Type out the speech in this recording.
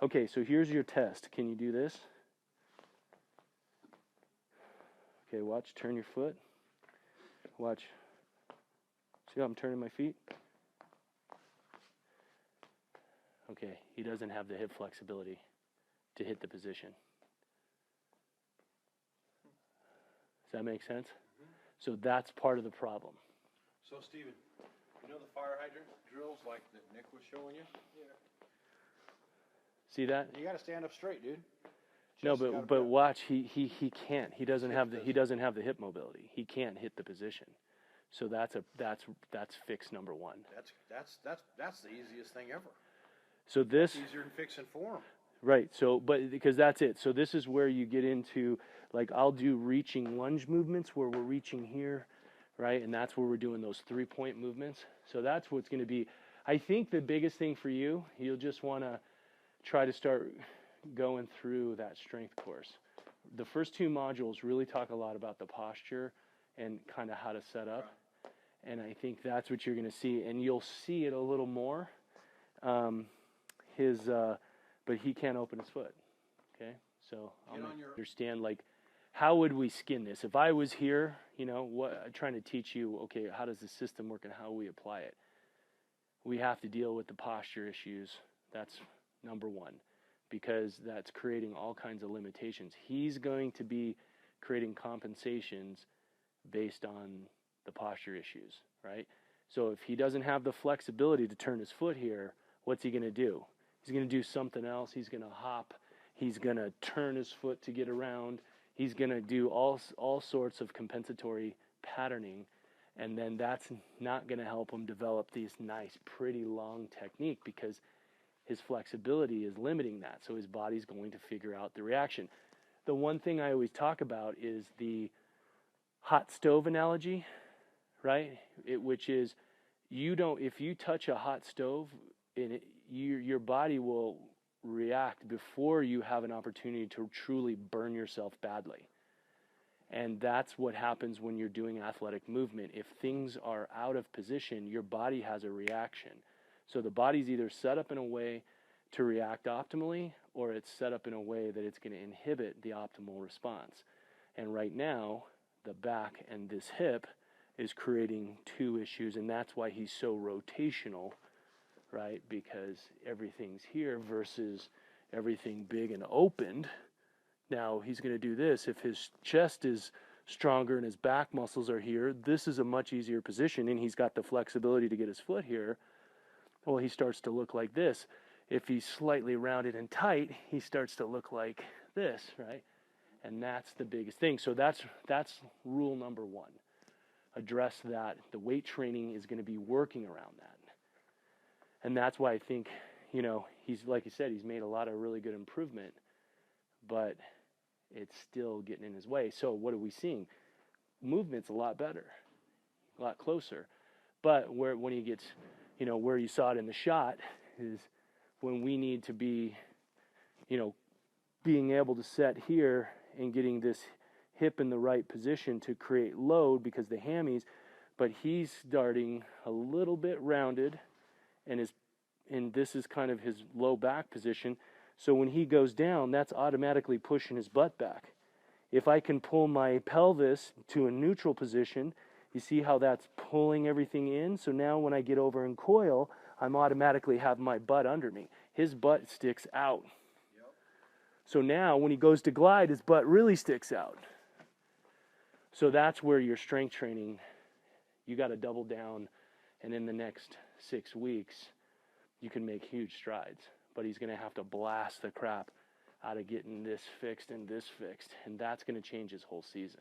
Okay, so here's your test. Can you do this? Okay, watch, turn your foot. Watch. See how I'm turning my feet? Okay, he doesn't have the hip flexibility to hit the position. Does that make sense? Mm-hmm. So that's part of the problem. So, Steven, you know the fire hydrant drills like that Nick was showing you? Yeah. See that? You got to stand up straight, dude. No, but watch, he can't. He doesn't have the hip mobility. He can't hit the position. So that's fix number one. That's the easiest thing ever. So this it's easier than fixing form. Right. So but because that's it. So this is where you get into, like, I'll do reaching lunge movements where we're reaching here, right? And that's where we're doing those 3-point movements. So that's what's going to be, I think the biggest thing for you, you'll just want to try to start going through that strength course. The first 2 modules really talk a lot about the posture and kind of how to set up. And I think that's what you're going to see. And you'll see it a little more. But he can't open his foot. Okay? So I'll understand, like, how would we skin this? If I was here, you know, I'm trying to teach you, okay, how does the system work and how we apply it? We have to deal with the posture issues. That's number one, because that's creating all kinds of limitations. He's going to be creating compensations based on the posture issues, right? So if he doesn't have the flexibility to turn his foot here, what's he going to do? He's going to do something else. He's going to hop. He's going to turn his foot to get around. He's going to do all sorts of compensatory patterning, and then that's not going to help him develop these nice, pretty long technique because his flexibility is limiting that. So his body's going to figure out the reaction. The one thing I always talk about is the hot stove analogy, right? Which is, if you touch a hot stove, your body will react before you have an opportunity to truly burn yourself badly. And that's what happens when you're doing athletic movement. If things are out of position, your body has a reaction. So the body's either set up in a way to react optimally, or it's set up in a way that it's going to inhibit the optimal response. And right now, the back and this hip is creating 2 issues, and that's why he's so rotational, right? Because everything's here versus everything big and opened. Now he's going to do this. If his chest is stronger and his back muscles are here, this is a much easier position, and he's got the flexibility to get his foot here. Well, he starts to look like this. If he's slightly rounded and tight, he starts to look like this, right? And that's the biggest thing. So that's rule number 1. Address that. The weight training is going to be working around that. And that's why I think, you know, he's, like you said, he's made a lot of really good improvement, but it's still getting in his way. So what are we seeing? Movement's a lot better, a lot closer. But when he gets, you know, where you saw it in the shot is when we need to be, you know, being able to set here and getting this hip in the right position to create load because the hammies, but he's starting a little bit rounded, and this is kind of his low back position. So when he goes down, that's automatically pushing his butt back. If I can pull my pelvis to a neutral position, you see how that's pulling everything in? So now when I get over and coil, I'm automatically have my butt under me. His butt sticks out. Yep. So now when he goes to glide, his butt really sticks out. So that's where your strength training, you got to double down, and in the next 6 weeks, you can make huge strides. But he's going to have to blast the crap out of getting this fixed, and that's going to change his whole season.